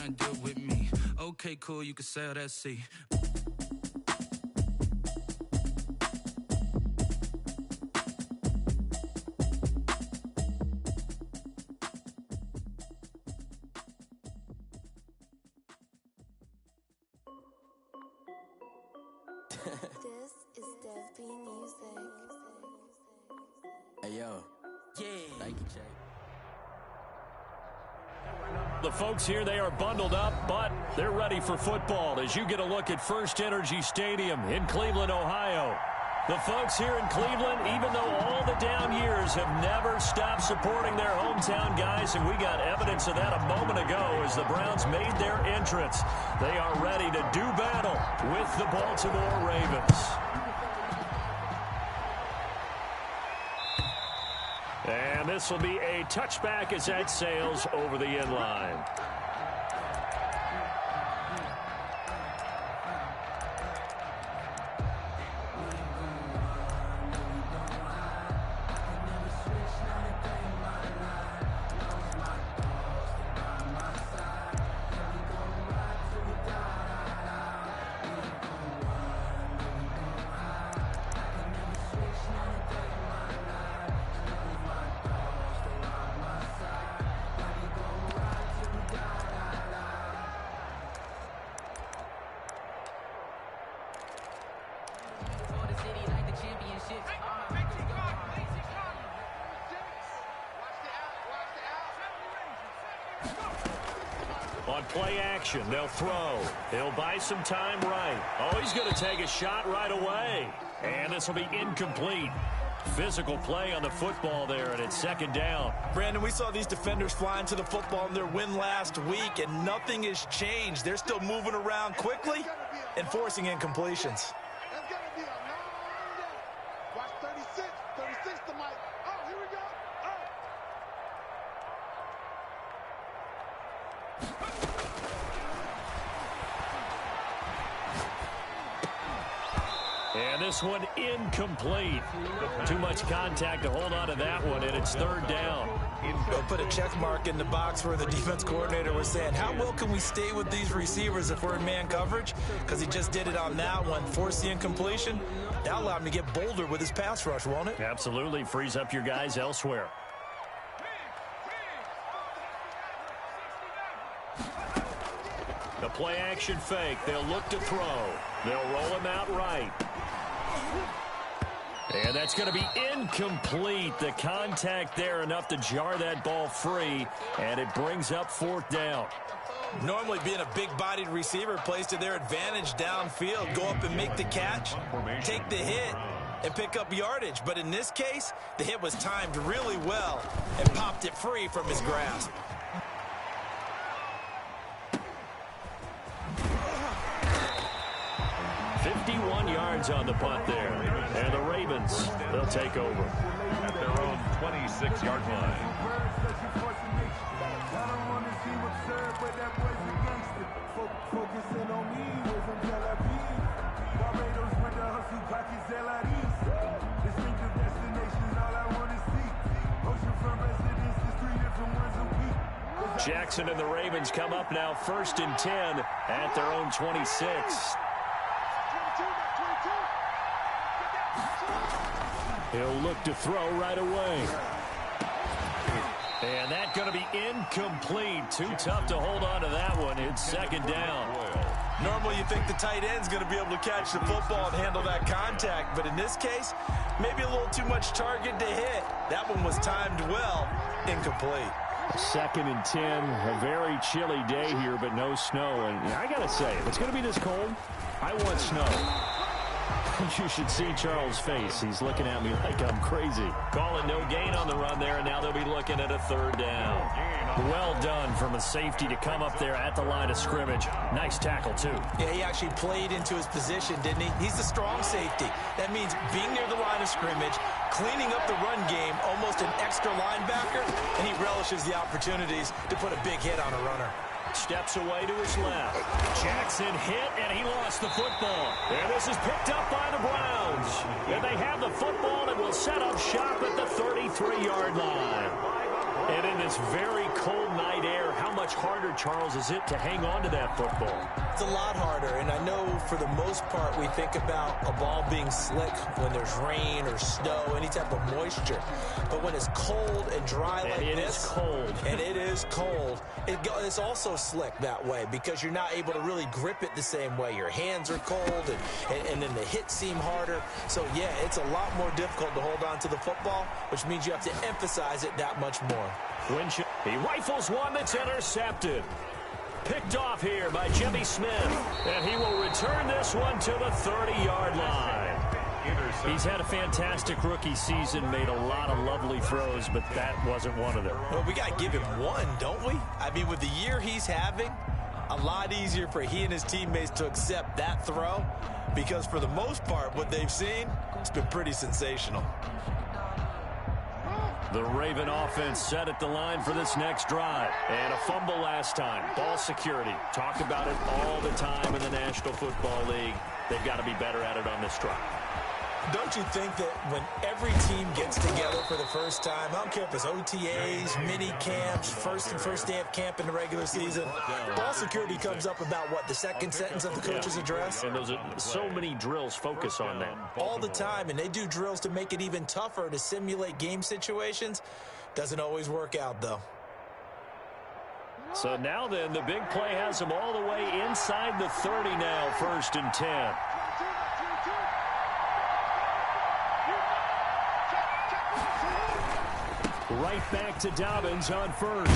trying to deal with me. Okay, cool, you can sail that sea. This is Dev B Music. Hey, yo. Yeah. Thank you, Jay. The folks here, they are bundled up, but they're ready for football as you get a look at First Energy Stadium in Cleveland, Ohio. The folks here in Cleveland, even though all the down years, have never stopped supporting their hometown guys, and we got evidence of that a moment ago as the Browns made their entrance. They are ready to do battle with the Baltimore Ravens. And this will be a touchback as that sails over the end line. On play action, they'll throw. He'll buy some time right. Oh, he's going to take a shot right away. And this will be incomplete. Physical play on the football there, and it's second down. Brandon, we saw these defenders flying to the football in their win last week, and nothing has changed. They're still moving around quickly and forcing incompletions. That's going to be a long day. Watch 36. 36 to Mike. Oh, here we go. And this one incomplete. Too much contact to hold on to that one, and it's third down. Go put a check mark in the box where the defense coordinator was saying, how well can we stay with these receivers if we're in man coverage? Because he just did it on that one. Force the incompletion. That'll allow him to get bolder with his pass rush, won't it? Absolutely. Frees up your guys elsewhere. The play action fake. They'll look to throw. They'll roll him out right. And that's going to be incomplete. The contact there enough to jar that ball free, and it brings up fourth down. Normally being a big-bodied receiver plays to their advantage downfield. Go up and make the catch, take the hit, and pick up yardage. But in this case, the hit was timed really well and popped it free from his grasp. On the punt there. And the Ravens, they'll take over. At their own 26-yard line. Jackson and the Ravens come up now first and 10 at their own 26. He'll look to throw right away. And that's going to be incomplete. Too tough to hold on to that one. It's second down. Normally you think the tight end's going to be able to catch the football and handle that contact. But in this case, maybe a little too much target to hit. That one was timed well. Incomplete. Second and 10. A very chilly day here, but no snow. And I got to say, if it's going to be this cold, I want snow. You should see Charles' face. He's looking at me like I'm crazy. Calling no gain on the run there, and now they'll be looking at a third down. Well done from a safety to come up there at the line of scrimmage. Nice tackle, too. Yeah, he actually played into his position, didn't he? He's a strong safety. That means being near the line of scrimmage, cleaning up the run game, almost an extra linebacker, and he relishes the opportunities to put a big hit on a runner. Steps away to his left. Jackson hit, and he lost the football. And this is picked up by the Browns. And they have the football and will set up shop at the 33-yard line. And in this very cold night air How much harder, Charles, is it to hang on to that football? It's a lot harder, and I know for the most part we think about a ball being slick when there's rain or snow, any type of moisture. But when it's cold and dry like this, it is cold. And it is cold, it's also slick that way because you're not able to really grip it the same way. Your hands are cold, and then the hits seem harder. So, yeah, it's a lot more difficult to hold on to the football, which means you have to emphasize it that much more. He rifles one that's intercepted. Picked off here by Jimmy Smith. And he will return this one to the 30-yard line. He's had a fantastic rookie season, made a lot of lovely throws, but that wasn't one of them. Well, we got to give him one, don't we? I mean, with the year he's having, a lot easier for he and his teammates to accept that throw because for the most part, what they've seen, it's been pretty sensational. The Raven offense set at the line for this next drive. And a fumble last time. Ball security. Talk about it all the time in the National Football League. They've got to be better at it on this drive. Don't you think that when every team gets together for the first time, I don't care if it's OTAs, mini camps, first day of camp in the regular season, ball security comes up about what, the second sentence of the coach's address? And those are so many drills focus on that. All the time, and they do drills to make it even tougher to simulate game situations. Doesn't always work out, though. So now then, the big play has them all the way inside the 30 now, 1st and 10. Right back to Dobbins on first.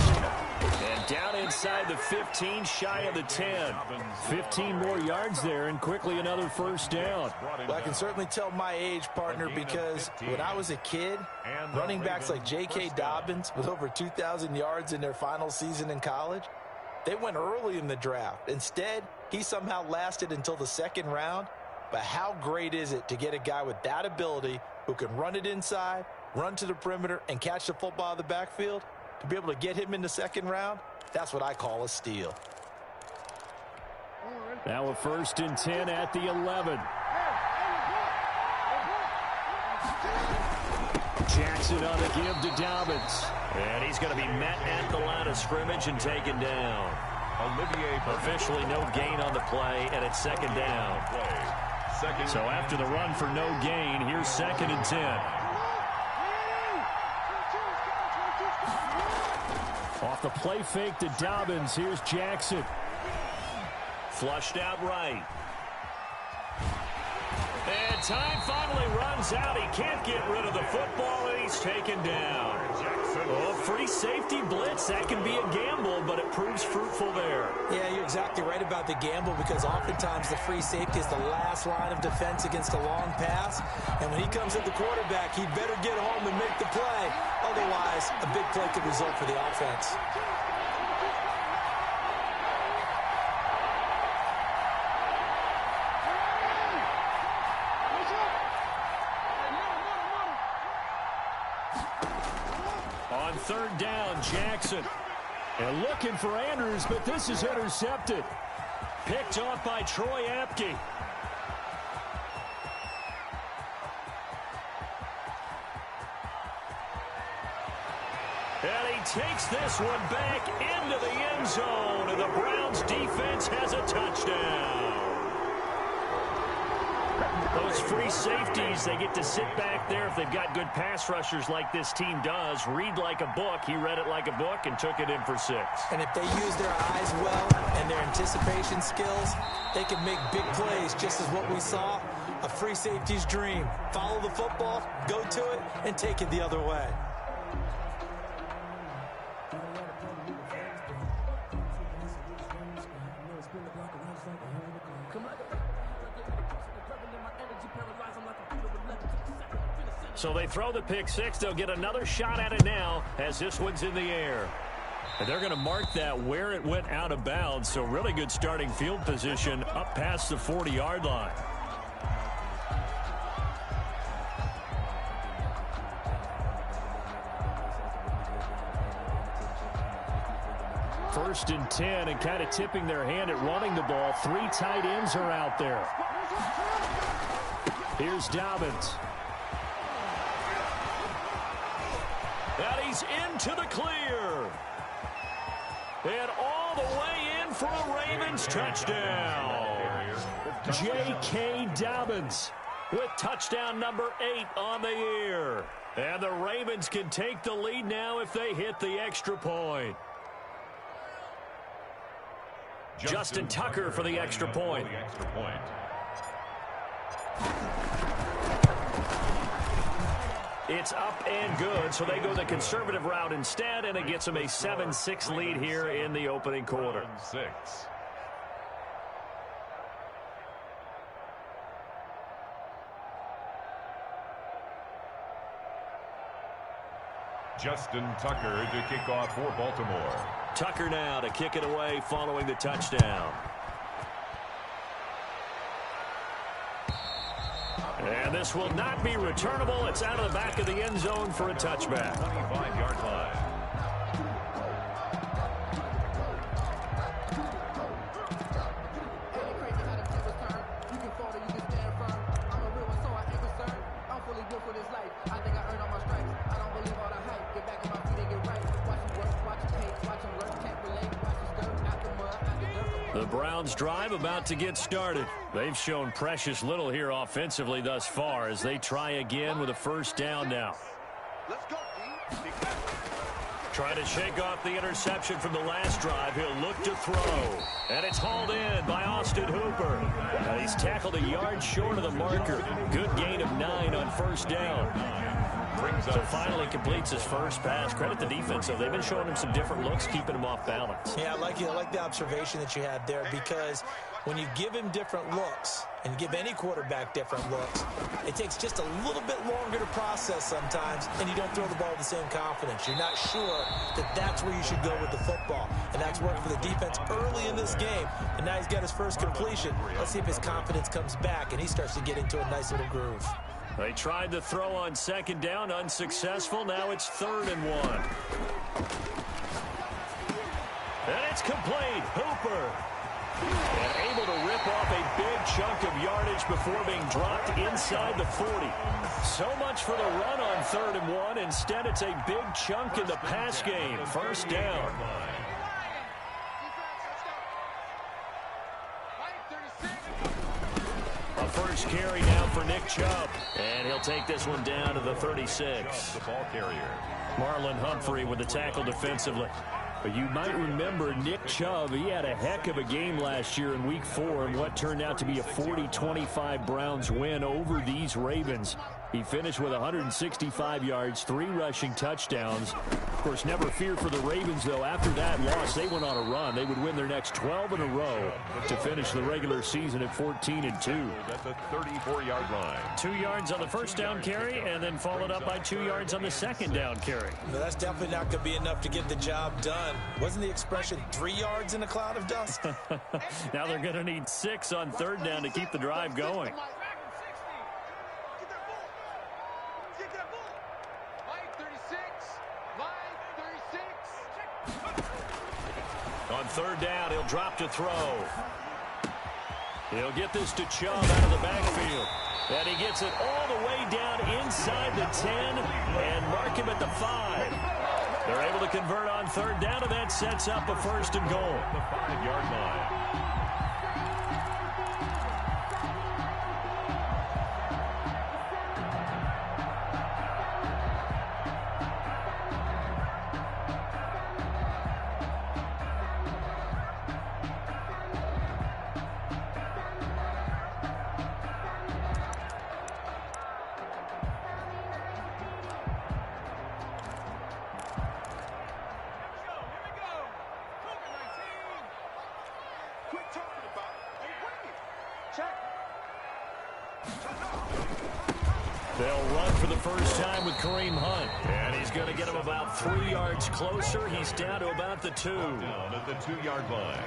And down inside the 15, shy of the 10. 15 more yards there, and quickly another first down. Well, I can certainly tell my age, partner, because when I was a kid, running backs like J.K. Dobbins with over 2,000 yards in their final season in college, they went early in the draft. Instead, he somehow lasted until the 2nd round. But how great is it to get a guy with that ability who can run it inside, run to the perimeter, and catch the football out of the backfield? To be able to get him in the 2nd round, that's what I call a steal. Now a 1st and 10 at the 11. Jackson on the give to Dobbins. And he's going to be met at the line of scrimmage and taken down. Officially no gain on the play, and it's 2nd down. So after the run for no gain, here's 2nd and 10. Off the play fake to Dobbins, here's Jackson. Flushed out right. And time finally runs out. He can't get rid of the football, and he's taken down. Oh, free safety blitz. That can be a gamble, but it proves fruitful there. Yeah, you're exactly right about the gamble because oftentimes the free safety is the last line of defense against a long pass. And when he comes at the quarterback, he'd better get home and make the play. Otherwise, a big play could result for the offense. On 3rd down, Jackson. And looking for Andrews, but this is intercepted. Picked off by Troy Apke. And he takes this one back into the end zone, and the Browns defense has a touchdown. Those free safeties, they get to sit back there if they've got good pass rushers like this team does. Read like a book. He read it like a book and took it in for 6. And if they use their eyes well and their anticipation skills, they can make big plays, just as what we saw, a free safety's dream. Follow the football, go to it, and take it the other way. So they throw the pick 6. They'll get another shot at it now as this one's in the air. And they're going to mark that where it went out of bounds. So really good starting field position up past the 40-yard line. First and 10, and kind of tipping their hand at running the ball. 3 tight ends are out there. Here's Dobbins. And he's into the clear. And all the way in for a Ravens touchdown. J.K. Dobbins with touchdown number 8 on the year. And the Ravens can take the lead now if they hit the extra point. Justin Tucker for the extra point. It's up and good, so they go the conservative route instead, and it gets them a 7-6 lead here in the opening quarter. 7-6. Justin Tucker to kick off for Baltimore. Tucker now to kick it away following the touchdown. And this will not be returnable. It's out of the back of the end zone for a touchback. 25-yard line. The Browns drive about to get started. They've shown precious little here offensively thus far as they try again with a first down now. Let's go, D. Trying to shake off the interception from the last drive. He'll look to throw. And it's hauled in by Austin Hooper. And he's tackled a yard short of the marker. Good gain of 9 on first down. So finally completes his first pass. Credit the defense, though. They've been showing him some different looks, keeping him off balance. Yeah, I like the observation that you had there, because when you give him different looks and give any quarterback different looks, it takes just a little bit longer to process sometimes, and you don't throw the ball with the same confidence. You're not sure that that's where you should go with the football, and that's worked for the defense early in this game, and now he's got his first completion. Let's see if his confidence comes back and he starts to get into a nice little groove. They tried to throw on second down, unsuccessful. Now it's 3rd and 1. And it's complete. Hooper. And able to rip off a big chunk of yardage before being dropped inside the 40. So much for the run on 3rd and 1. Instead, it's a big chunk in the pass game. First down. A first carry now for Nick Chubb. And he'll take this one down to the 36. The ball carrier. Marlon Humphrey with the tackle defensively. But you might remember Nick Chubb, he had a heck of a game last year in Week 4 in what turned out to be a 40-25 Browns win over these Ravens. He finished with 165 yards, 3 rushing touchdowns. Of course, never fear for the Ravens, though. After that loss, they went on a run. They would win their next 12 in a row to finish the regular season at 14-2. At the 34-yard line. 2 yards on the first down carry, and then followed up by 2 yards on the second down carry. No, that's definitely not going to be enough to get the job done. Wasn't the expression 3 yards in a cloud of dust? Now they're going to need 6 on 3rd down to keep the drive going. On 3rd down, he'll drop to throw. He'll get this to Chubb out of the backfield. And he gets it all the way down inside the 10 and mark him at the 5. They're able to convert on 3rd down, and that sets up a 1st and goal. The 5-yard line. They'll run for the first time with Kareem Hunt. And he's going to get him about 3 yards closer. He's down to about the 2. Down at the 2-yard line.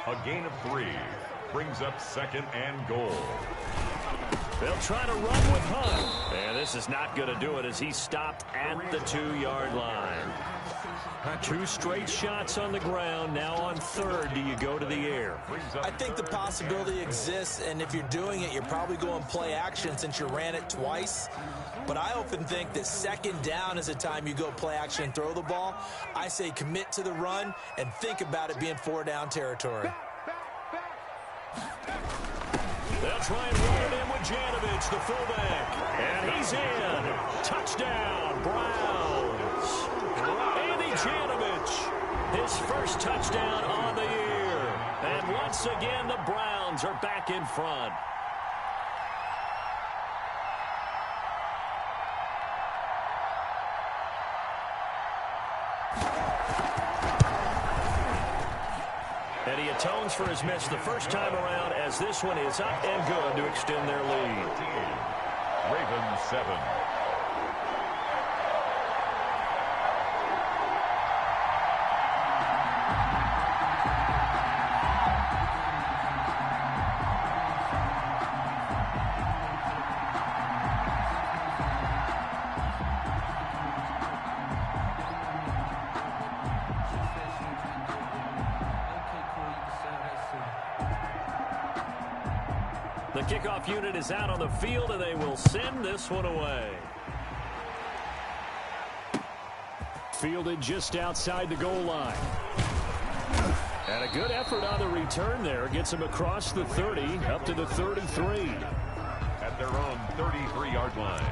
A gain of 3 brings up 2nd and goal. They'll try to run with Hunt. And this is not going to do it as he's stopped at the 2-yard line. Two straight shots on the ground. Now on third, do you go to the air? I think the possibility exists, and if you're doing it, you're probably going play action since you ran it twice. But I often think that second down is the time you go play action and throw the ball. I say commit to the run and think about it being 4-down territory. They'll try and run it in with Janovich, the fullback. And he's in. Touchdown, Browns. Andy Janovich, his first touchdown on the year. And once again, the Browns are back in front. And he atones for his miss the first time around as this one is up and good to extend their lead. Ravens 7. The kickoff unit is out on the field, and they will send this one away. Fielded just outside the goal line. And a good effort on the return there. Gets him across the 30, up to the 33. At their own 33-yard line.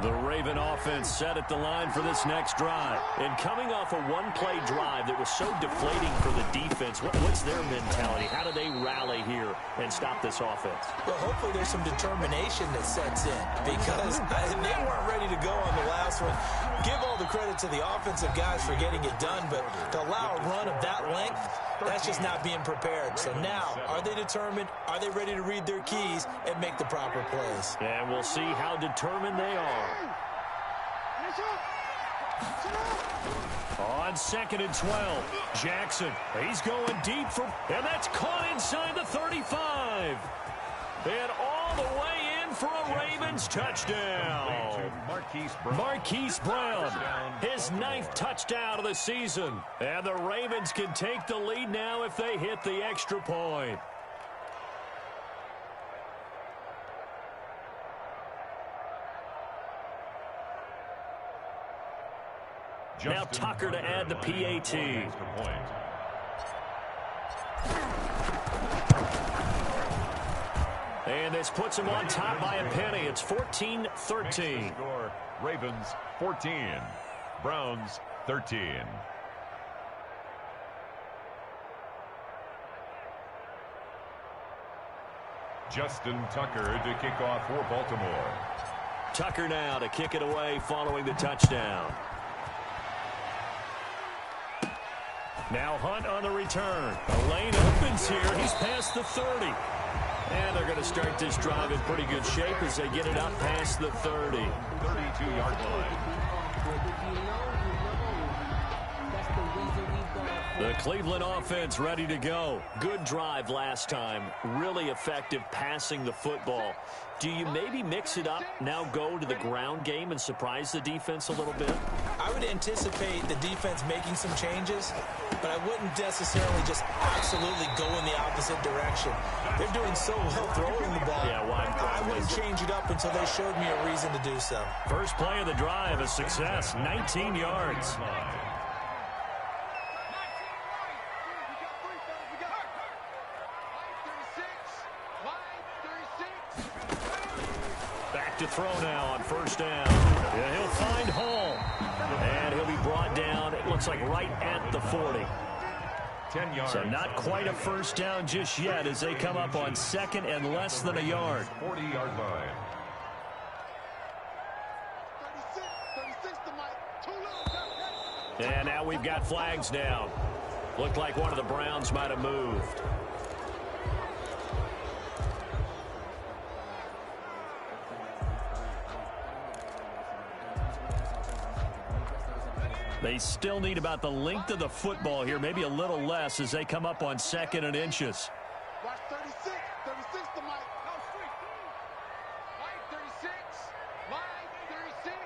The Raven offense set at the line for this next drive. And coming off a one-play drive that was so deflating for the defense, what's their mentality? How do they rally here and stop this offense? Well, hopefully there's some determination that sets in because they weren't ready to go on the last one. Give all the credit to the offensive guys for getting it done, but to allow a run of that length, that's just not being prepared. So now, are they determined? Are they ready to read their keys and make the proper plays? And we'll see how determined they are. On 2nd and 12, Jackson, he's going deep for, and that's caught inside the 35. And all the way in for a Ravens touchdown. Marquise Brown, his 9th touchdown of the season. And the Ravens can take the lead now if they hit the extra point. Now Tucker to add the PAT. And this puts him on top by a penny. It's 14-13. Ravens 14, Browns 13. Justin Tucker to kick off for Baltimore. Tucker now to kick it away following the touchdown. Now Hunt on the return. A lane opens here. He's past the 30. And they're going to start this drive in pretty good shape as they get it up past the 30. 32-yard line. The Cleveland offense ready to go. Good drive last time. Really effective passing the football. Do you maybe mix it up, now go to the ground game and surprise the defense a little bit? I would anticipate the defense making some changes, but I wouldn't necessarily just absolutely go in the opposite direction. They're doing so well throwing the ball. Yeah, why? I wouldn't change it up until they showed me a reason to do so. First play of the drive, a success, 19 yards. Back to throw now on first down. Yeah, he'll find Hall. And he'll be brought down, it looks like right at the 40. 10 yards. So not quite a first down just yet as they come up on second and less than a yard. 40-yard line. 36 to Mike. And now we've got flags down. Looked like one of the Browns might have moved. They still need about the length of the football here, maybe a little less as they come up on 2nd and inches. Watch 36. 36 to Mike. No, straight. Mike 36. Mike 36.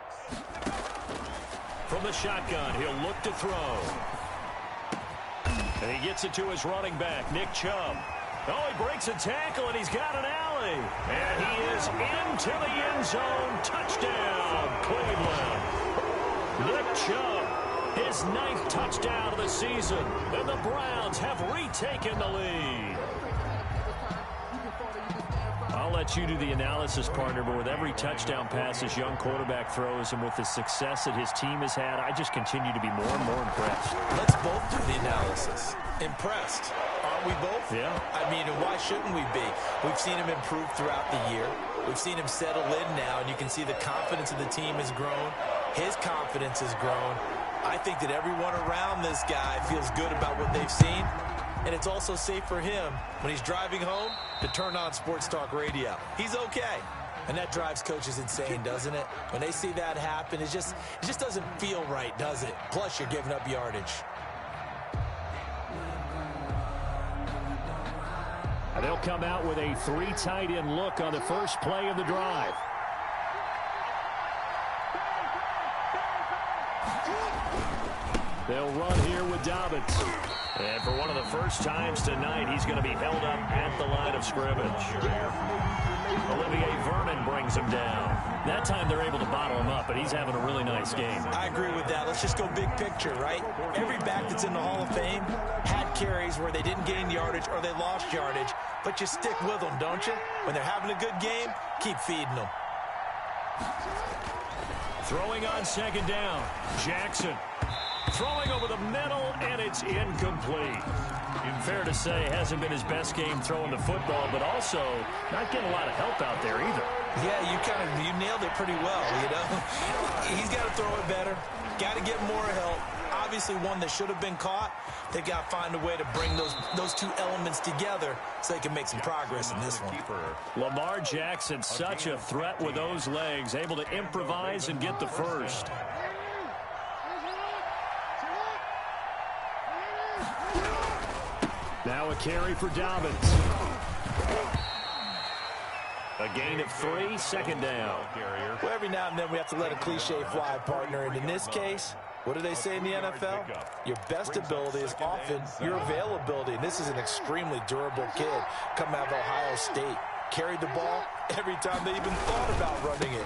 From the shotgun, he'll look to throw. And he gets it to his running back, Nick Chubb. Oh, he breaks a tackle, and he's got an alley. And he is into the end zone. Touchdown, Cleveland. Nick Chubb, his 9th touchdown of the season. And the Browns have retaken the lead. I'll let you do the analysis, partner, but with every touchdown pass this young quarterback throws and with the success that his team has had, I just continue to be more and more impressed. Let's both do the analysis. Impressed. Aren't we both? Yeah. I mean, and why shouldn't we be? We've seen him improve throughout the year. We've seen him settle in now, and you can see the confidence of the team has grown. His confidence has grown. I think that everyone around this guy feels good about what they've seen. And it's also safe for him when he's driving home to turn on Sports Talk Radio. He's okay. And that drives coaches insane, doesn't it? When they see that happen, it just doesn't feel right, does it? Plus, you're giving up yardage. And they'll come out with a 3 tight end look on the first play of the drive. They'll run here with Dobbins. And for one of the first times tonight, he's going to be held up at the line of scrimmage. Olivier Vernon brings him down. That time they're able to bottle him up, but he's having a really nice game. I agree with that. Let's just go big picture, right? Every back that's in the Hall of Fame had carries where they didn't gain yardage or they lost yardage, but you stick with them, don't you? When they're having a good game, keep feeding them. Throwing on 2nd down, Jackson. Throwing over the middle, and it's incomplete. Fair to say, hasn't been his best game throwing the football, but also not getting a lot of help out there either. Yeah, you nailed it pretty well, you know. He's got to throw it better. Got to get more help. Obviously one that should have been caught. They got to find a way to bring those two elements together so they can make some progress in this one. Lamar Jackson, such a threat with those legs, able to improvise and get the first. Now a carry for Dobbins. A gain of 3, 2nd down. Well, every now and then we have to let a cliche fly, partner. And in this case, what do they say in the NFL? Your best ability is often your availability. And this is an extremely durable kid coming out of Ohio State. Carried the ball every time they even thought about running it.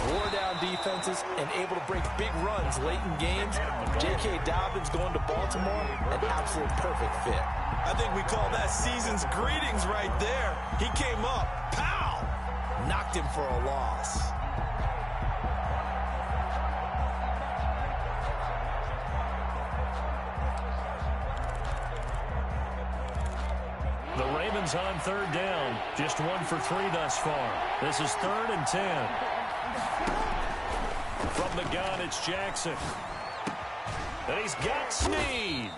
Wore down defenses and able to break big runs late in games. J.K. Dobbins going to Baltimore, an absolute perfect fit. I think we call that season's greetings right there. He came up, pow! Knocked him for a loss. The Ravens on 3rd down. Just 1 for 3 thus far. This is 3rd and 10. From the gun, it's Jackson. And he's got Snead.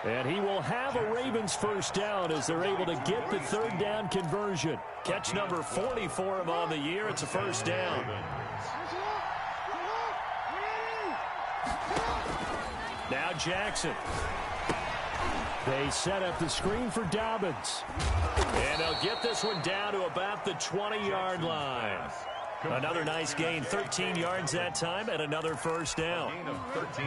And he will have a Ravens first down as they're able to get the 3rd down conversion. Catch number 40 for him on the year. It's a first down. Now Jackson. They set up the screen for Dobbins. And they'll get this one down to about the 20-yard line. Another nice gain, 13 yards that time, and another first down.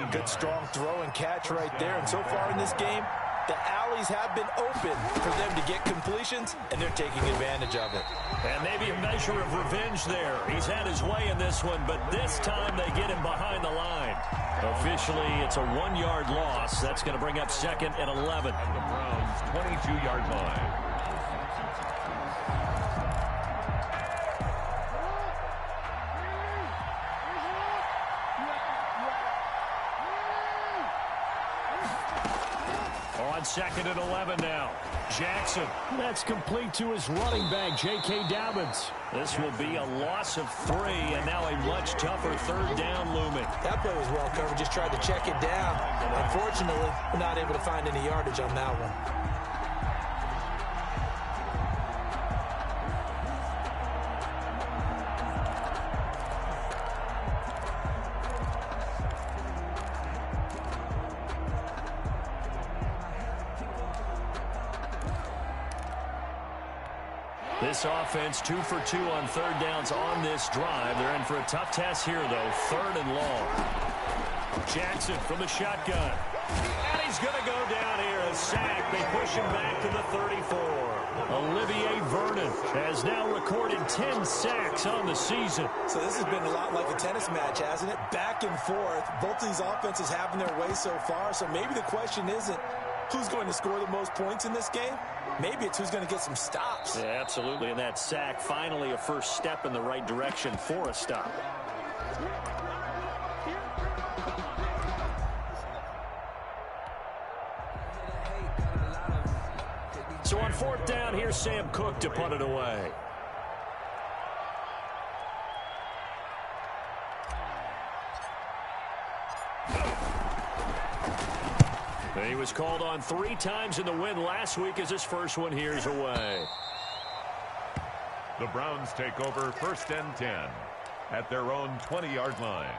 Good strong throw and catch right there. And so far in this game, the alleys have been open for them to get completions, and they're taking advantage of it. And maybe a measure of revenge there. He's had his way in this one, but this time they get him behind the line. Officially, it's a 1-yard loss. That's going to bring up 2nd and 11. At the Browns' 22-yard line. On 2nd and 11 now. Jackson. That's complete to his running back, J.K. Dobbins. This will be a loss of 3, and now a much tougher 3rd down looming. That play was well covered. Just tried to check it down. Unfortunately, we're not able to find any yardage on that one. This offense 2 for 2 on third downs on this drive. They're in for a tough test here, though. 3rd and long. Jackson from the shotgun. And he's going to go down here. A sack. They push him back to the 34. Olivier Vernon has now recorded 10 sacks on the season. So this has been a lot like a tennis match, hasn't it? Back and forth. Both of these offenses having their way so far. So maybe the question isn't who's going to score the most points in this game. Maybe it's who's going to get some stops. Yeah, absolutely. And that sack, finally a first step in the right direction for a stop. So on 4th down, here's Sam Cook to punt it away. He was called on 3 times in the win last week as his first one here's away. The Browns take over 1st and 10 at their own 20-yard line.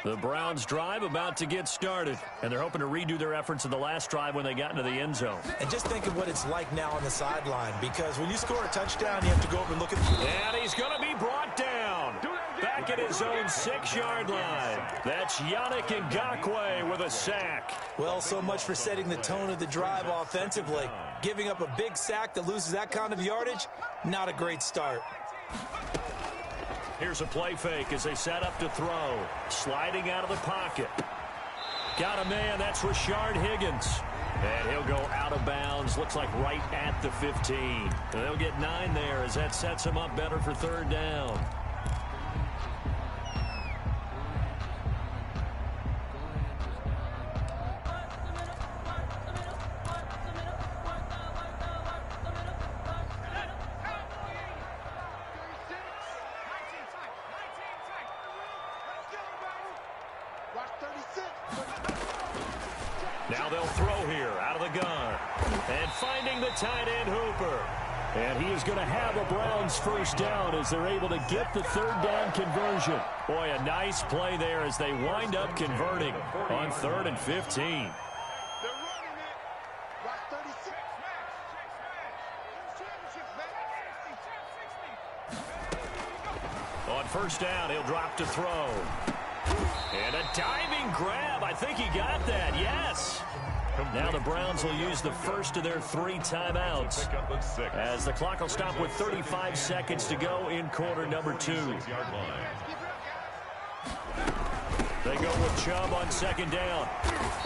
The Browns drive about to get started, and they're hoping to redo their efforts in the last drive when they got into the end zone. And just think of what it's like now on the sideline, because when you score a touchdown, you have to go over and look at the... And he's going to be brought down back at his own 6-yard line. That's Yannick Ngakoue with a sack. Well, so much for setting the tone of the drive offensively. Giving up a big sack that loses that kind of yardage, not a great start. Here's a play fake as they set up to throw. Sliding out of the pocket. Got a man, that's Rashard Higgins. And he'll go out of bounds, looks like right at the 15. And they'll get 9 there as that sets him up better for 3rd down. Now they'll throw here out of the gun. And finding the tight end Hooper. And he is going to have a Browns first down as they're able to get the 3rd down conversion. Boy, a nice play there as they wind up converting on 3rd and 15. On 1st down, he'll drop to throw. And a diving grab. I think he got that. Yes. Now the Browns will use the first of their 3 timeouts as the clock will stop with 35 seconds to go in quarter number 2. They go with Chubb on 2nd down.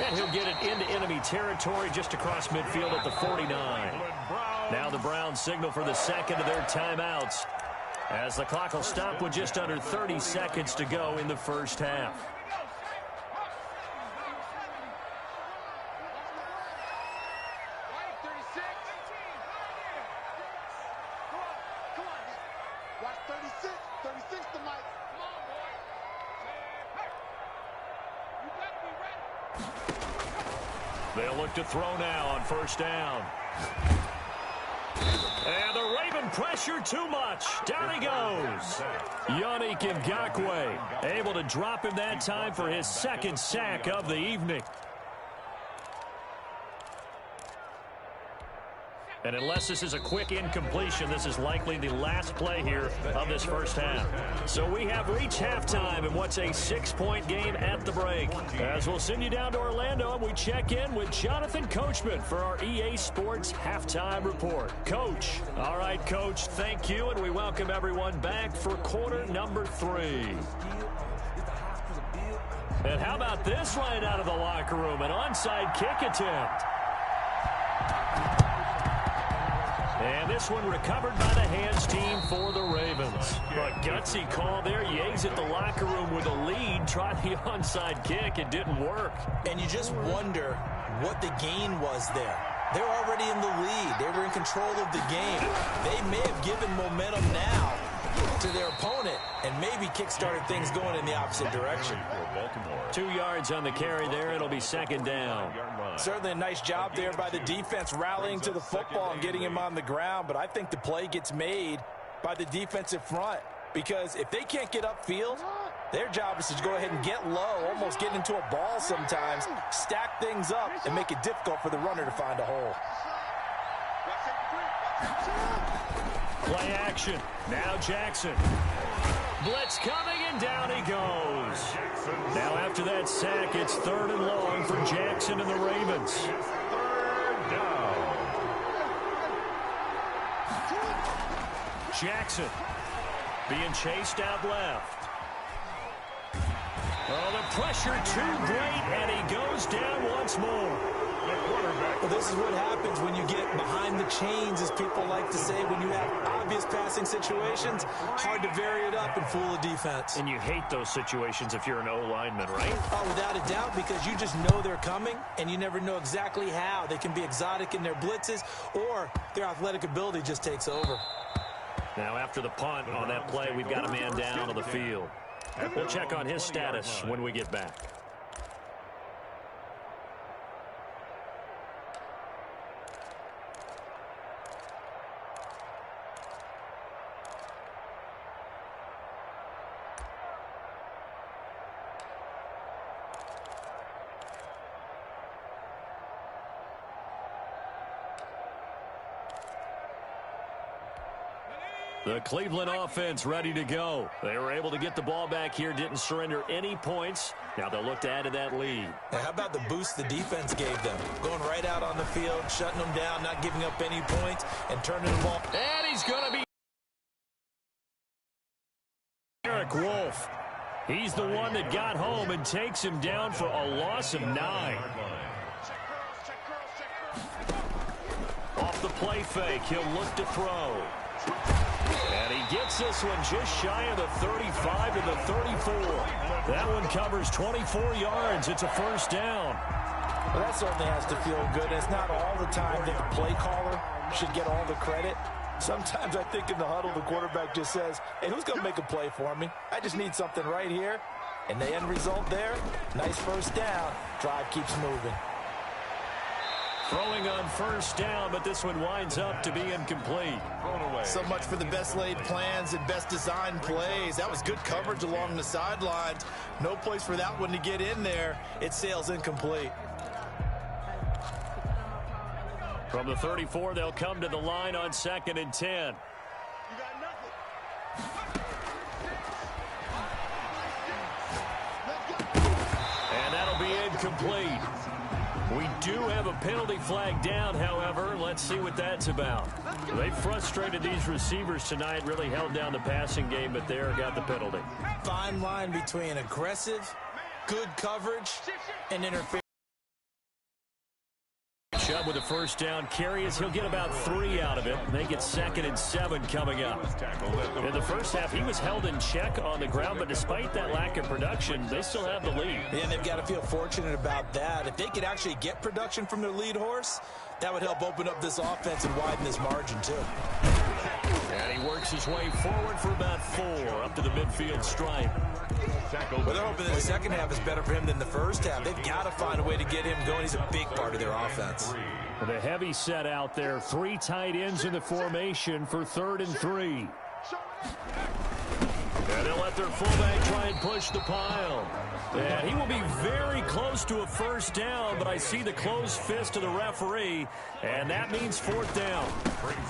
And he'll get it into enemy territory just across midfield at the 49. Now the Browns signal for the second of their timeouts as the clock will stop with just under 30 seconds to go in the first half. They'll look to throw now on 1st down. And the Raven pressure too much. Down he goes. Yannick Ngakoue able to drop him that time for his 2nd sack of the evening. And unless this is a quick incompletion, this is likely the last play here of this first half. So we have reached halftime in what's a 6-point game at the break. As we'll send you down to Orlando, and we check in with Jonathan Coachman for our EA Sports Halftime Report. Coach. All right, Coach, thank you, and we welcome everyone back for quarter number 3. And how about this right out of the locker room? An onside kick attempt. And this one recovered by the hands team for the Ravens. A gutsy call there. Yates at the locker room with a lead. Tried the onside kick. It didn't work. And you just wonder what the gain was there. They're already in the lead. They were in control of the game. They may have given momentum now to their opponent and maybe kick-started things going in the opposite direction. 2 yards on the carry there. It'll be 2nd down. Certainly a nice job there by the defense rallying to the football and getting him on the ground, but I think the play gets made by the defensive front because if they can't get upfield, their job is to go ahead and get low, almost get into a ball sometimes, stack things up, and make it difficult for the runner to find a hole. Play action. Now Jackson. Blitz coming, and down he goes. Now after that sack, it's 3rd and long for Jackson and the Ravens. Jackson being chased out left. Oh, the pressure too great, and he goes down once more. Well, this is what happens when you get behind the chains, as people like to say, when you have obvious passing situations. Hard to vary it up and fool a defense. And you hate those situations if you're an O-lineman, right? Oh, without a doubt, because you just know they're coming, and you never know exactly how. They can be exotic in their blitzes, or their athletic ability just takes over. Now, after the punt on that play, we've got a man down on the field. We'll check on his status when we get back. The Cleveland offense ready to go. They were able to get the ball back here, didn't surrender any points. Now they'll look to add to that lead. Now, how about the boost the defense gave them? Going right out on the field, shutting them down, not giving up any points, and turning the ball. And he's going to be Eric Wolf. He's the one that got home and takes him down for a loss of 9. Off the play fake, he'll look to throw. And he gets this one just shy of the 35 to the 34. That one covers 24 yards. It's a first down. Well, that certainly has to feel good. It's not all the time that the play caller should get all the credit. Sometimes I think in the huddle, the quarterback just says, hey, who's going to make a play for me? I just need something right here. And the end result there, nice first down. Drive keeps moving. Throwing on first down, but this one winds up to be incomplete. So much for the best laid plans and best designed plays. That was good coverage along the sidelines. No place for that one to get in there. It sails incomplete. From the 34, they'll come to the line on 2nd and 10. And that'll be incomplete. We do have a penalty flag down, however. Let's see what that's about. They frustrated these receivers tonight, really held down the passing game, but there got the penalty. Fine line between aggressive, good coverage, and interference. Chubb with a first down carry as he'll get about 3 out of it. Make it 2nd and 7 coming up. In the first half, he was held in check on the ground, but despite that lack of production, they still have the lead. Yeah, and they've got to feel fortunate about that. If they could actually get production from their lead horse, that would help open up this offense and widen this margin, too. And he works his way forward for about 4 up to the midfield stripe. Well, they're hoping that the second half is better for him than the first half. They've got to find a way to get him going. He's a big part of their offense. The heavy set out there. 3 tight ends in the formation for 3rd and 3. And they'll let their fullback try and push the pile. And he will be very close to a first down, but I see the closed fist of the referee, and that means 4th down.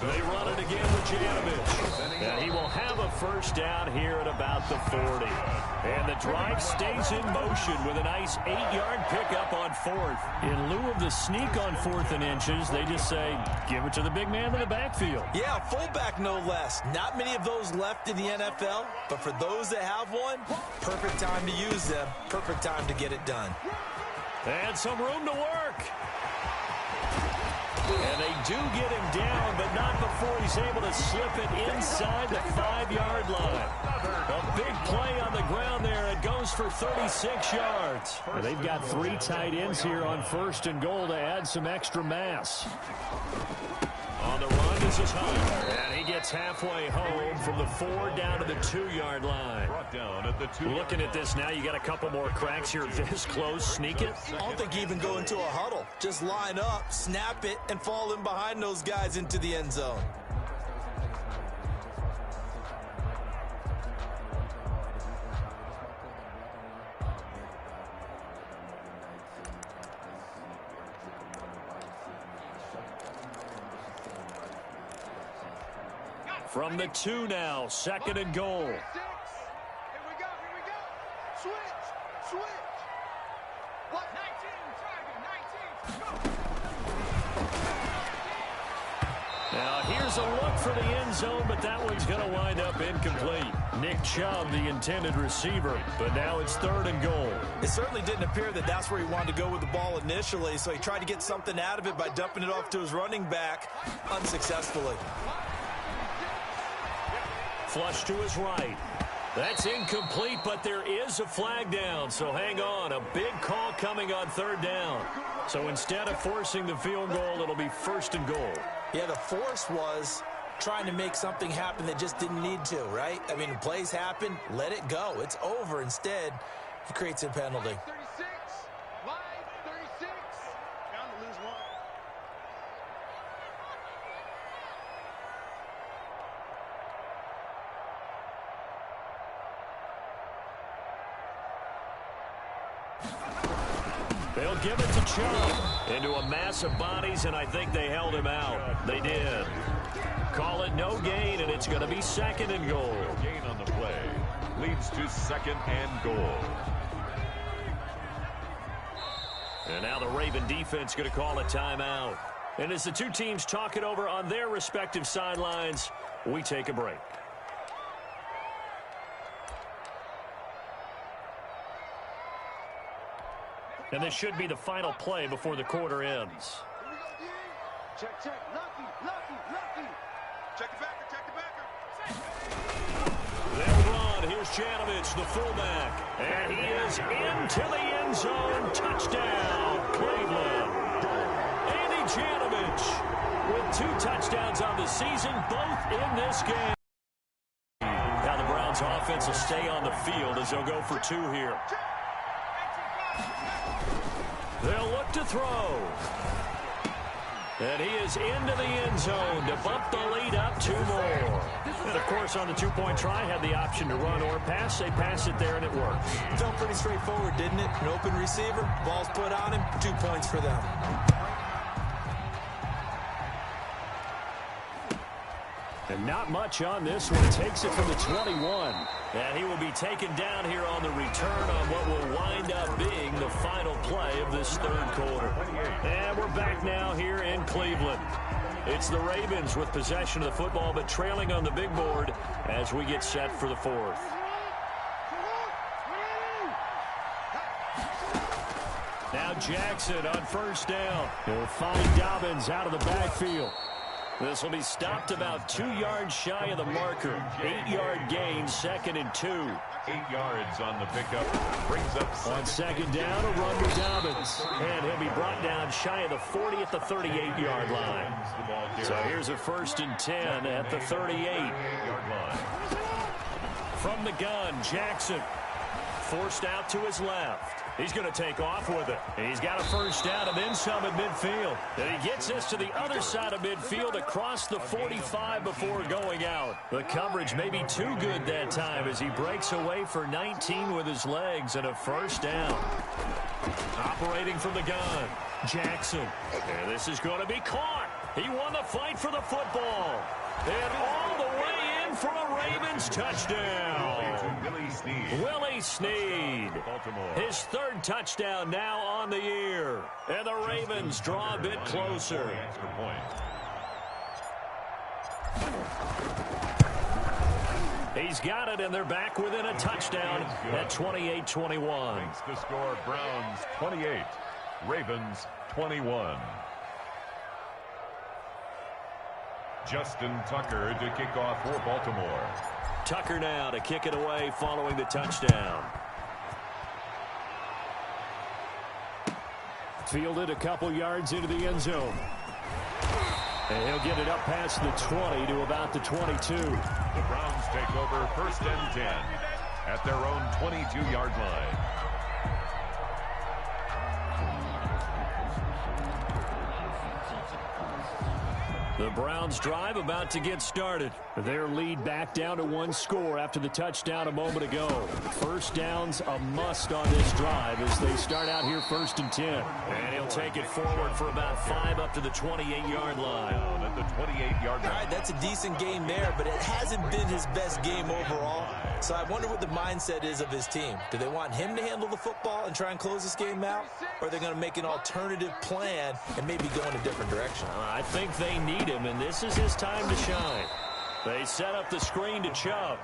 They run it again with Janovich. And he will have a first down here at about the 40. And the drive stays in motion with a nice 8-yard pickup on 4th. In lieu of the sneak on 4th and inches, they just say, give it to the big man in the backfield. Yeah, fullback no less. Not many of those left in the NFL, but for those that have one, perfect time to use them. Perfect time to get it done. And some room to work. And they do get him down, but not before he's able to slip it inside the 5-yard line. A big play on the ground there. It goes for 36 yards. And they've got 3 tight ends here on 1st and goal to add some extra mass. On the run, this is Hunt. And he gets halfway home from the 4 down to the 2-yard line. Looking at this now, you got a couple more cracks here this close. Sneak it. I don't think you even go into a huddle. Just line up, snap it, and fall in behind those guys into the end zone. From the 2 now, 2nd and goal. Here we go. Switch. What? 19, target, 19, go. Now here's a look for the end zone, but that one's going to wind up incomplete. Nick Chubb, the intended receiver, but now it's 3rd and goal. It certainly didn't appear that that's where he wanted to go with the ball initially, so he tried to get something out of it by dumping it off to his running back unsuccessfully. Flush to his right. That's incomplete, but there is a flag down, so hang on. A big call coming on 3rd down. So instead of forcing the field goal, it'll be 1st and goal. Yeah, the force was trying to make something happen that just didn't need to, right? I mean, plays happen, let it go. It's over. Instead, he creates a penalty. 36, line 36. Down to lose one. They'll give it to Chubb into a mass of bodies, and I think they held him out. They did. Call it no gain, and it's going to be 2nd and goal. Gain on the play leads to 2nd and goal. And now the Raven defense going to call a timeout. And as the two teams talk it over on their respective sidelines, we take a break. And this should be the final play before the quarter ends. Check. Lucky. Check the backer. They'll run. Here's Janovich, the fullback. And he is into the end zone. Touchdown, Cleveland. Andy Janovich with 2 touchdowns on the season, both in this game. Now the Browns offense will stay on the field as they'll go for 2 here. They'll look to throw. And he is into the end zone to bump the lead up 2 more. And, of course, on the 2-point try, had the option to run or pass. They passed it there, and it worked. Felt pretty straightforward, didn't it? An open receiver, ball's put on him, 2 points for them. And not much on this one. Takes it from the 21. And he will be taken down here on the return on what will wind up being the final play of this 3rd quarter. And we're back now here in Cleveland. It's the Ravens with possession of the football, but trailing on the big board as we get set for the 4th. Now Jackson on 1st down. He'll find Dobbins out of the backfield. This will be stopped about 2 yards shy of the marker. 8-yard gain, 2nd and 2. 8 yards on the pickup. Brings up on 2nd down, a run with Dobbins. And he'll be brought down shy of the 40 at the 38-yard line. So here's a 1st and 10 at the 38. From the gun, Jackson forced out to his left. He's going to take off with it. And he's got a 1st down and then some at midfield. And he gets this to the other side of midfield across the 45 before going out. The coverage may be too good that time as he breaks away for 19 with his legs and a 1st down. Operating from the gun, Jackson. And this is going to be caught. He won the fight for the football. And all the way in for a Ravens touchdown. Willie Snead. His 3rd touchdown now on the year. And the Ravens draw a bit closer. He's got it, and they're back within a touchdown at 28-21. Makes the score Browns 28, Ravens 21. Justin Tucker to kick off for Baltimore. Tucker now to kick it away following the touchdown. Fielded a couple yards into the end zone. And he'll get it up past the 20 to about the 22. The Browns take over 1st and 10 at their own 22-yard line. The Browns drive about to get started. Their lead back down to 1 score after the touchdown a moment ago. First down's a must on this drive as they start out here 1st and 10. And he'll take it forward for about 5 up to the 28-yard line. At the 28-yard line. All right, that's a decent game there, but it hasn't been his best game overall. So I wonder what the mindset is of his team. Do they want him to handle the football and try and close this game out? Or are they going to make an alternative plan and maybe go in a different direction? I think they need him, and this is his time to shine. They set up the screen to Chubb.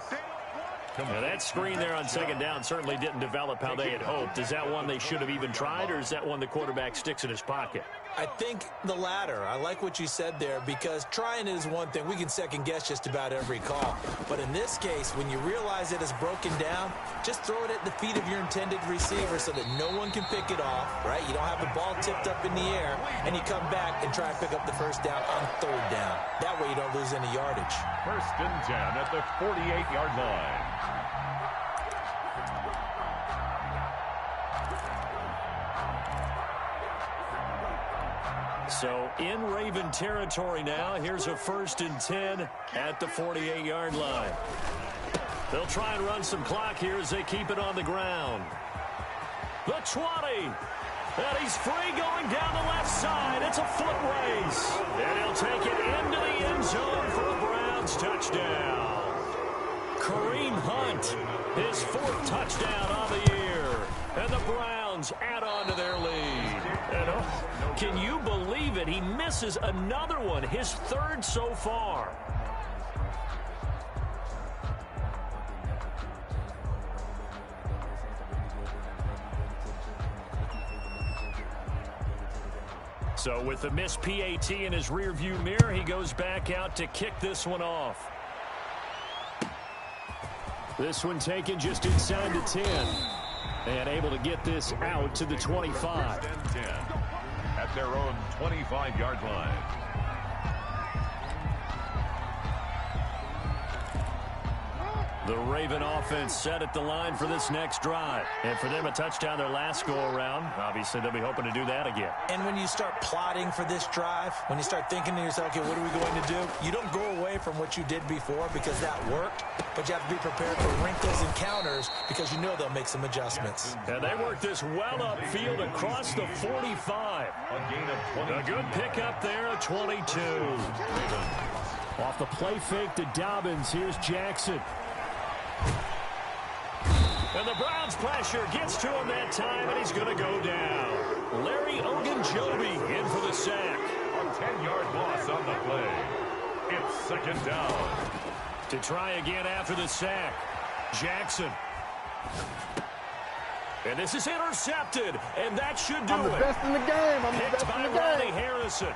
Now that screen there on 2nd down certainly didn't develop how they had hoped. Is that one they should have even tried, or is that one the quarterback sticks in his pocket? I think the latter. I like what you said there, because trying it is one thing. We can second guess just about every call. But in this case, when you realize it is broken down, just throw it at the feet of your intended receiver so that no one can pick it off, right? You don't have the ball tipped up in the air, and you come back and try and pick up the 1st down on 3rd down. That way you don't lose any yardage. 1st and 10 at the 48-yard line. So in Raven territory now. Here's a 1st and 10 at the 48-yard line. They'll try and run some clock here as they keep it on the ground. The 20. And he's free going down the left side. It's a foot race. And he'll take it into the end zone for a Browns touchdown. Kareem Hunt, his 4th touchdown on the year. And the Browns add on to their lead. And can you believe it? He misses another one, his 3rd so far. So with the missed PAT in his rearview mirror, he goes back out to kick this one off. This one taken just inside the 10. And able to get this out to the 25. 1st and 10 at their own 25-yard line. The Raven offense set at the line for this next drive. And for them, a touchdown their last go-around. Obviously, they'll be hoping to do that again. And when you start plotting for this drive, when you start thinking to yourself, okay, what are we going to do? You don't go away from what you did before because that worked, but you have to be prepared for wrinkles and counters because you know they'll make some adjustments. And they work this well upfield across the 45. A gain of 20. A good pickup there, a 22. Off the play fake to Dobbins, here's Jackson. And the Browns pressure gets to him that time, and he's going to go down. Larry Ogunjobi in for the sack. A 10-yard loss on the play. It's 2nd down. To try again after the sack. Jackson. And this is intercepted, and that should do it. I'm the best in the game. I'm the Picked best by in the game. Ronnie Harrison.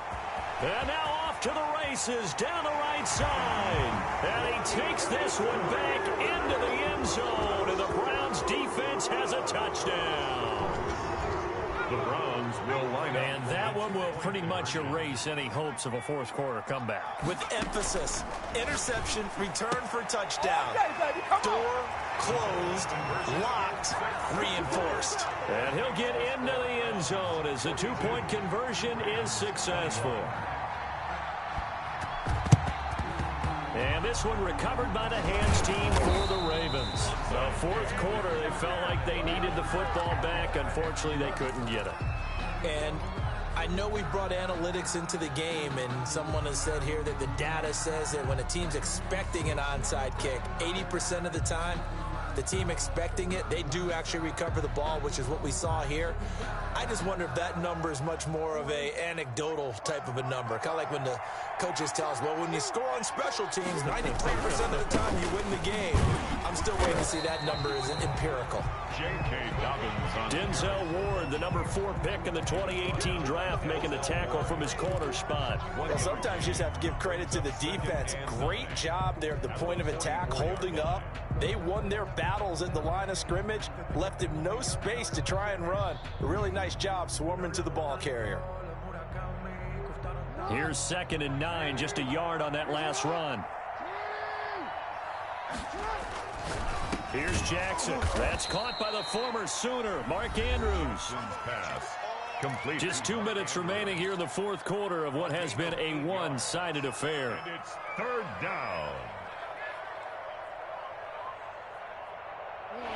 And now off to the races down the right side. And he takes this one back into the end zone. And the Browns defense has a touchdown. The Browns will line up. And that one will pretty much erase any hopes of a 4th quarter comeback. With emphasis, interception, return for touchdown. Door closed, locked, reinforced. And he'll get into the end zone as the 2-point conversion is successful. And this one recovered by the hands team for the Ravens. The 4th quarter, they felt like they needed the football back. Unfortunately, they couldn't get it. And I know we've brought analytics into the game, and someone has said here that the data says that when a team's expecting an onside kick, 80% of the time, the team expecting it, they do actually recover the ball, which is what we saw here. I just wonder if that number is much more of a anecdotal type of a number. Kind of like when the coaches tell us, well, when you score on special teams, 93% of the time you win the game. I'm still waiting to see that number is empirical. J.K. Dobbins on Denzel Ward, the number 4 pick in the 2018 draft, making the tackle from his corner spot. Well, sometimes you just have to give credit to the defense. Great job there at the point of attack, holding up. They won their battles at the line of scrimmage, left him no space to try and run. A really nice job swarming to the ball carrier. Here's 2nd and 9, just a yard on that last run. Here's Jackson. That's caught by the former Sooner, Mark Andrews. pass. complete. Just 2 minutes remaining here in the fourth quarter of what has been a one-sided affair. And it's third down.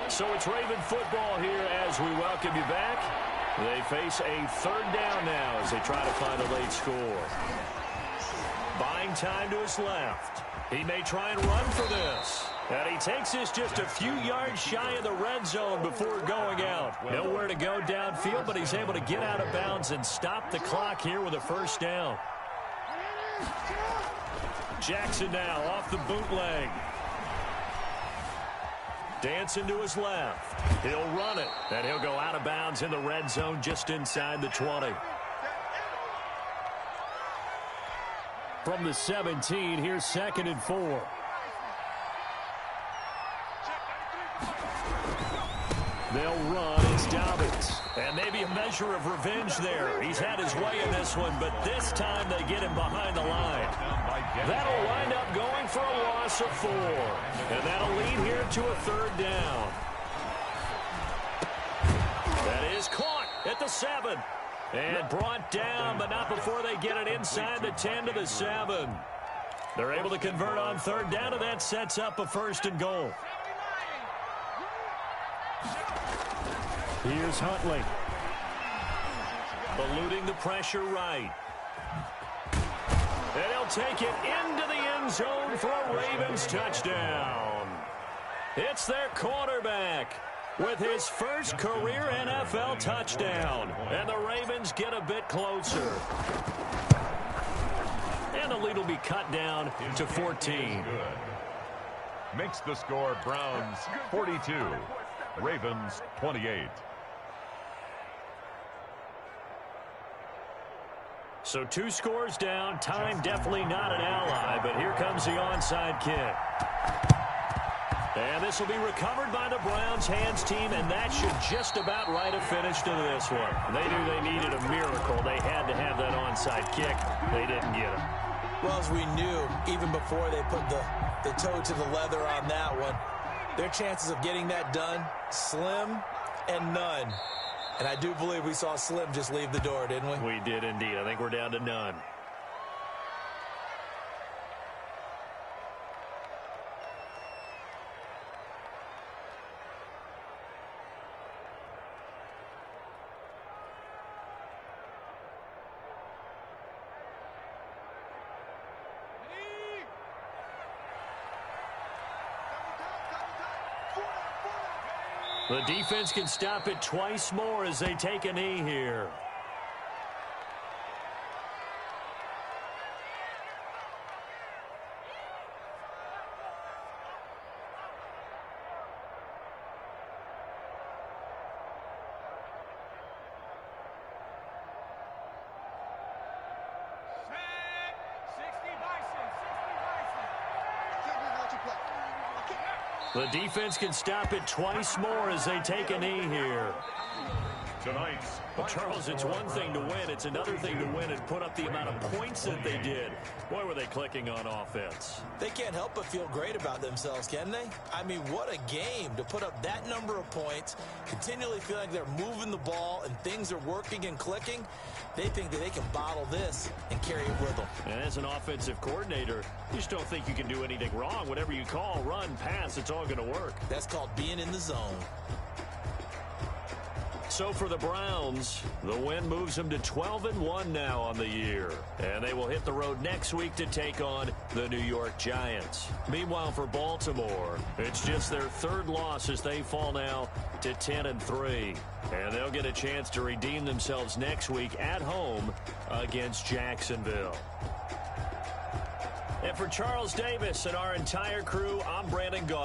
So it's Raven football here as we welcome you back. They face a third down now as they try to find a late score. Buying time to his left. He may try and run for this. And he takes this just a few yards shy of the red zone before going out. Nowhere to go downfield, but he's able to get out of bounds and stop the clock here with a first down. Jackson now off the bootleg. Dancing to his left. He'll run it, and he'll go out of bounds in the red zone just inside the 20. From the 17, here's 2nd and 4. They'll run. It's Dobbins. And maybe a measure of revenge there. He's had his way in this one, but this time they get him behind the line. That'll wind up going for a loss of 4. And that'll lead here to a third down. That is caught at the 7. And brought down, but not before they get it inside the 10 to the 7. They're able to convert on third down, and that sets up a 1st and goal. Here's Huntley. Eluding the pressure right. And he'll take it into the end zone for a Ravens touchdown. It's their quarterback with his first career NFL touchdown. And the Ravens get a bit closer. And the lead will be cut down to 14. Makes the score Browns 42, Ravens 28. So 2 scores down. Time definitely not an ally, but here comes the onside kick. And this will be recovered by the Browns hands team, and that should just about write a finish to this one. They knew they needed a miracle. They had to have that onside kick. They didn't get it. Well, as we knew, even before they put the toe to the leather on that one, their chances of getting that done, slim and none. And I do believe we saw Slim just leave the door, didn't we? We did indeed. I think we're down to none. The defense can stop it twice more as they take a knee here. The defense can stop it twice more as they take a knee here. Tonight's Well, Charles, it's one thing to win. It's another thing to win and put up the amount of points that they did. Boy, were they clicking on offense. They can't help but feel great about themselves, can they? I mean, what a game to put up that number of points, continually feel like they're moving the ball and things are working and clicking. They think that they can bottle this and carry it with them. And as an offensive coordinator, you just don't think you can do anything wrong. Whatever you call, run, pass, it's all going to work. That's called being in the zone. So for the Browns, the win moves them to 12-1 now on the year. And they will hit the road next week to take on the New York Giants. Meanwhile, for Baltimore, it's just their third loss as they fall now to 10-3. And they'll get a chance to redeem themselves next week at home against Jacksonville. And for Charles Davis and our entire crew, I'm Brandon Gaudin.